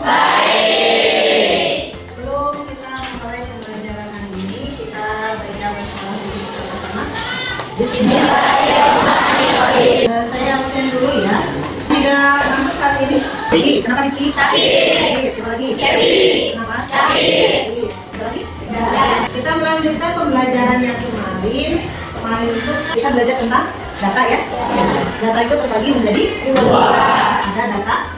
Baik. Sebelum kita mulai pembelajaran hari ini, kita baca basmalah dulu bersama-sama. Bismillahirrahmanirrahim. Saya absen dulu ya. Tidak masuk kali ini. Rizky, kenapa Rizky? Sakit. Coba lagi. Kenapa? Sakit. Coba lagi. Kita melanjutkan pembelajaran yang kemarin. Kemarin itu kita belajar tentang data ya. Data itu terbagi menjadi dua. Ada data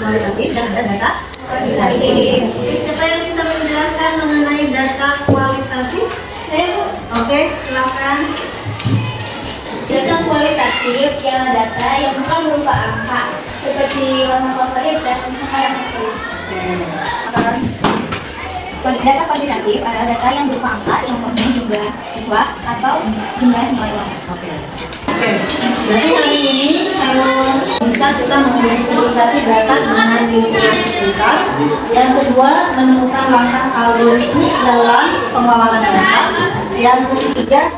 kualitatif dan ada data kuantitatif. Oke, siapa yang bisa menjelaskan mengenai data kualitatif? Saya Bu. Oke, silakan. Data kualitatif ialah data yang bukan berupa angka seperti warna favorit dan angka yang favorit. Oke, silakan. Data kuantitatif adalah data yang berupa angka yang mempunyai jumlah siswa atau jumlah siswa. Oke, jadi hari ini harus bisa kita mengidentifikasi data dengan lingkungan sekitar. Yang kedua, menemukan langkah algoritmik dalam pengelolaan data. Yang ketiga,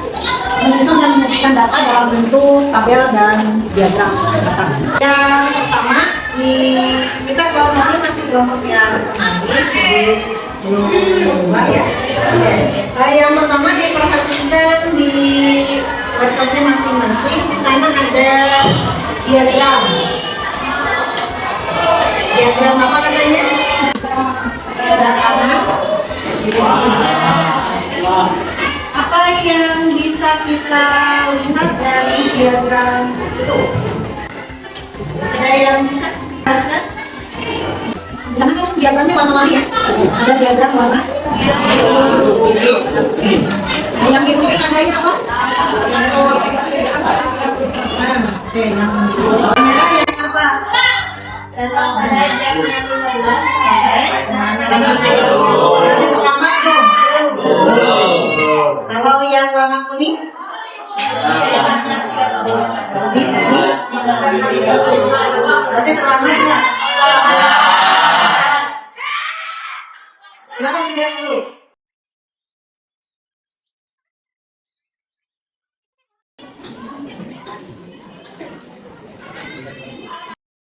menyusun dan menyajikan data dalam bentuk tabel dan diagram data. Yang pertama, kita kelompoknya masih kelompok yang belum berubah ya. Yang pertama diperhatikan di laptopnya masing-masing. Di sana ada diagram. Diagram apa katanya? Kedatangan. Apa yang bisa kita lihat dari diagram itu? Ada yang bisa jelaskan? Di sana kan diagramnya warna-warni ya. Ada diagram warna. Nah, yang biru itu tandanya apa? Oke, yang merah yang apa? Data pada jam 15 sampai Berarti terlambat dong. Kalau yang warna kuning? Lebih dari? Berarti terlambat ya? Silakan dilihat dulu.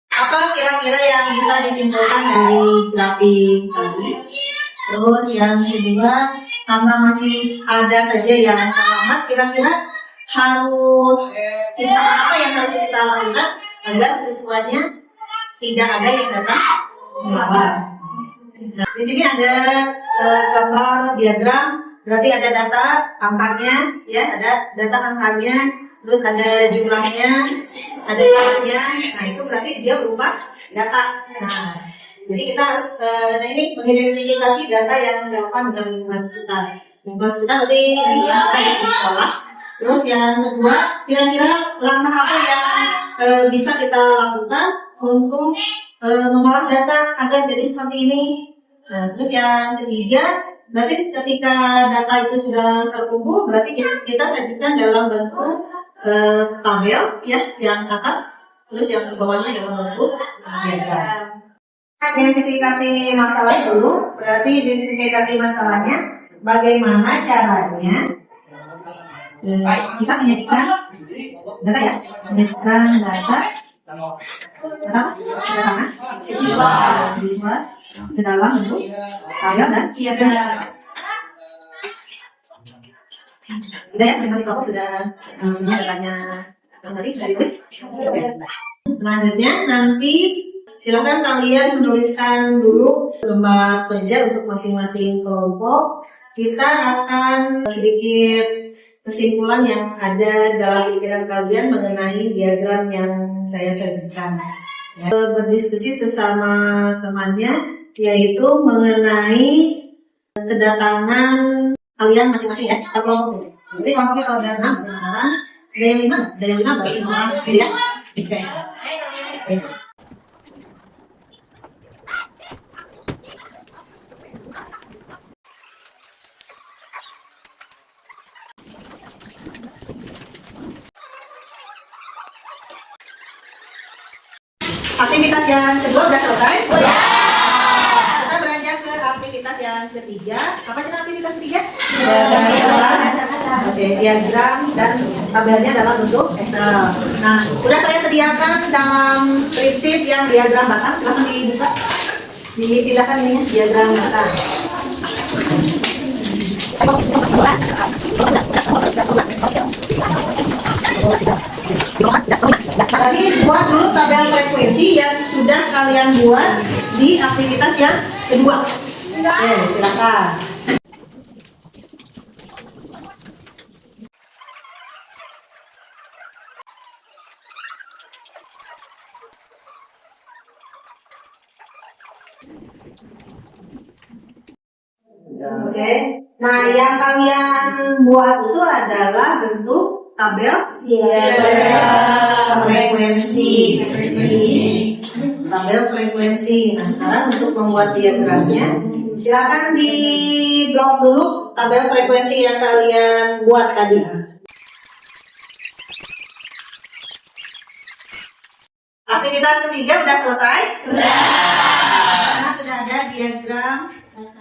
Apa kira-kira yang bisa disimpulkan dari grafik tadi? Terus yang kedua, karena masih ada saja yang terlambat, kira-kira harus apa yang harus kita lakukan agar siswanya tidak ada yang datang terlambat. Nah, di sini ada gambar diagram, berarti ada data angkanya, ya, ada data angkanya, terus ada jumlahnya, ada jamnya. Nah, itu berarti dia berupa data. Nah, jadi kita harus ini mengidentifikasi data yang relevan dengan lingkungan sekitar. Lingkungan sekitar tadi kita di sekolah. Terus yang kedua, kira-kira langkah apa yang bisa kita lakukan untuk mengolah data agar jadi seperti ini. Nah, terus yang ketiga, berarti ketika data itu sudah terkumpul, berarti kita sajikan dalam bentuk tabel ya, yang atas, terus yang bawahnya dalam bentuk diagram. Identifikasi masalah dulu, berarti identifikasi masalahnya bagaimana caranya kita menyajikan data ya, menyajikan data kedatangan siswa ke dalam bentuk tabel dan diagram. Udah ya, masing-masing kelompok sudah punya datanya masing-masing, sudah ditulis. Selanjutnya nanti silakan kalian menuliskan dulu lembar kerja untuk masing-masing kelompok. Kita akan sedikit kesimpulan yang ada dalam pikiran kalian mengenai diagram yang saya sajikan. Ya, berdiskusi sesama temannya, yaitu mengenai kedatangan kalian masing-masing ya, kelompok. Jadi kelompoknya kalau ada 6, ada yang 5, berarti orang ya. Oke. Aktivitas yang kedua sudah selesai? Sudah. Kita beranjak ke aktivitas yang ketiga. Apa jenis aktivitas ketiga? Oke, diagram dan tabelnya dalam bentuk Excel. Nah, sudah saya sediakan dalam spreadsheet yang diagram batang. Silahkan dibuka. Dipindahkan ini diagram batang. Tadi buat dulu tabel frekuensi yang sudah kalian buat di aktivitas yang kedua. Oke, silakan. Oke. Nah, yang kalian buat itu adalah bentuk tabel frekuensi. Tabel frekuensi. Nah, sekarang untuk membuat diagramnya, silakan di blok dulu tabel frekuensi yang kalian buat tadi. Aktivitas ketiga sudah selesai? Sudah. Karena sudah ada diagram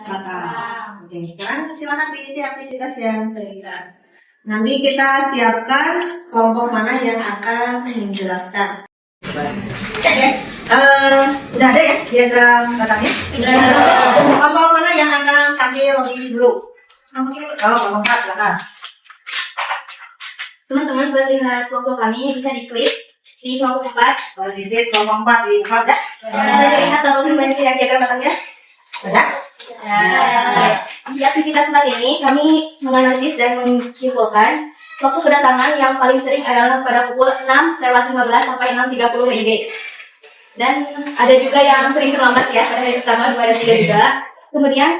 batang. Oke, sekarang silakan diisi aktivitas yang ketiga. Nanti kita siapkan kelompok mana yang akan menjelaskan. Oke, udah ada ya diagram batangnya? Sudah. Kelompok mana yang akan kami login dulu? Kelompok 4, silakan. Teman-teman buat lihat kelompok kami bisa diklik di kelompok 4. Kalau di sini kelompok 4 di buka ya? Bisa dilihat tabel frekuensi yang diagram batangnya. Ada? Di aktivitas 4 ini kami menganalisis dan menyimpulkan waktu kedatangan yang paling sering adalah pada pukul 6:15 sampai 6:30 WIB. Dan ada juga yang sering terlambat ya pada hari pertama, 2 dan 3 juga. Kemudian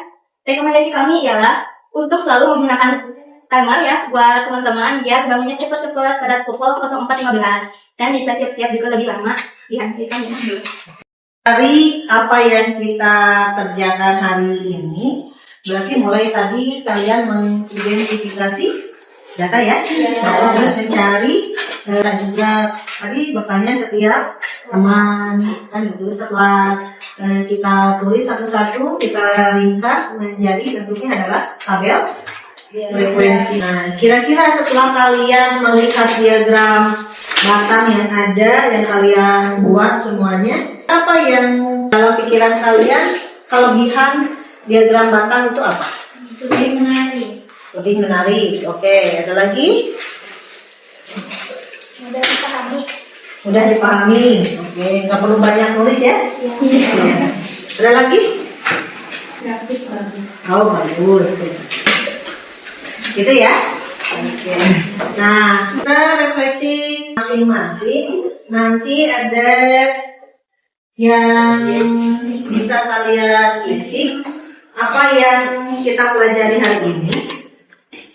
rekomendasi kami ialah untuk selalu menggunakan timer ya buat teman-teman biar bangunnya cepat-cepat pada pukul 04:15 dan bisa siap-siap juga lebih lama di hari kami. Dari apa yang kita kerjakan hari ini, berarti mulai tadi kalian mengidentifikasi data ya, terus mencari dan juga tadi bertanya setiap teman kan itu. Setelah kita tulis satu-satu, kita ringkas menjadi bentuknya adalah tabel frekuensi. Nah, kira-kira setelah kalian melihat diagram batang yang ada yang kalian buat semuanya, apa yang dalam pikiran kalian kelebihan diagram batang itu apa? Lebih menarik. Lebih menarik. Oke, ada lagi? Mudah dipahami. Mudah dipahami. Oke, nggak perlu banyak nulis ya? Iya. Ada lagi? Grafik bagus. Oh, bagus. Gitu ya? Oke. Nah, kita refleksi masing-masing. Nanti ada yang bisa kalian isi apa yang kita pelajari hari ini.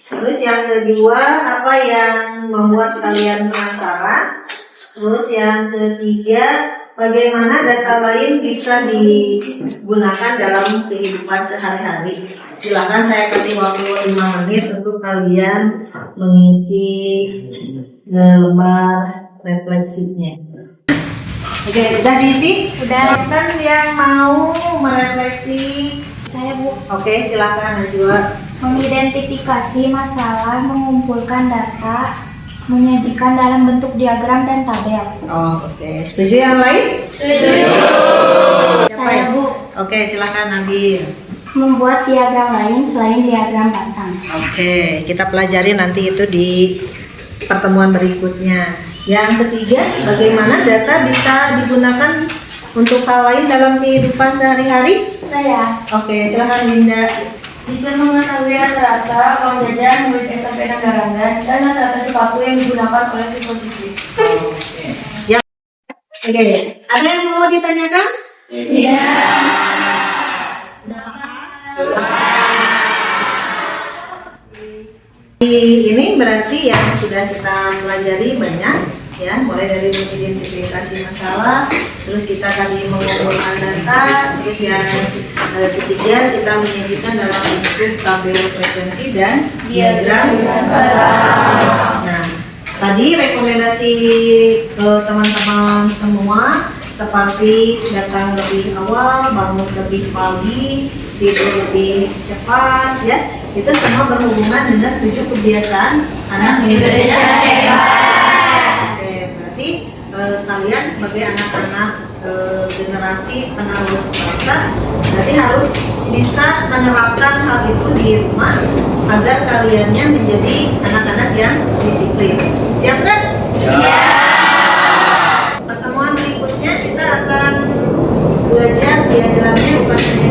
Terus yang kedua, apa yang membuat kalian penasaran. Terus yang ketiga, bagaimana data lain bisa digunakan dalam kehidupan sehari-hari. Silakan saya kasih waktu 5 menit untuk kalian mengisi lembar refleksinya. Oke, udah diisi? Udah. Dan yang mau merefleksi, Saya Bu. oke silakan Najwa. Mengidentifikasi masalah, mengumpulkan data, menyajikan dalam bentuk diagram dan tabel. Oh, oke. Setuju yang lain? Setuju. Siapa Saya ya? Bu. Oke, silakan Nabil. Membuat diagram lain selain diagram batang. Oke, kita pelajari nanti itu di pertemuan berikutnya. Yang ketiga, bagaimana data bisa digunakan untuk hal lain dalam kehidupan sehari-hari? Saya Oke, silakan Linda. bisa mengetahui rata-rata uang jajan, murid SMP Nagarangan, dan rata-rata sepatu yang digunakan oleh siswa-siswi. Oke, ada yang mau ditanyakan? Iya. Ini berarti yang sudah kita pelajari banyak ya, mulai dari mengidentifikasi masalah, terus kita tadi mengumpulkan data, terus yang ketiga kita menyajikan dalam bentuk tabel frekuensi dan diagram. Nah, tadi rekomendasi teman-teman semua seperti datang lebih awal, bangun lebih pagi, tidur lebih cepat ya. Itu semua berhubungan dengan 7 kebiasaan anak Indonesia hebat. Oke, berarti kalian sebagai anak-anak generasi penerus bangsa, berarti harus bisa menerapkan hal itu di rumah agar kaliannya menjadi anak-anak yang disiplin. Siap kan? Pertemuan berikutnya kita akan belajar diagramnya bukan hanya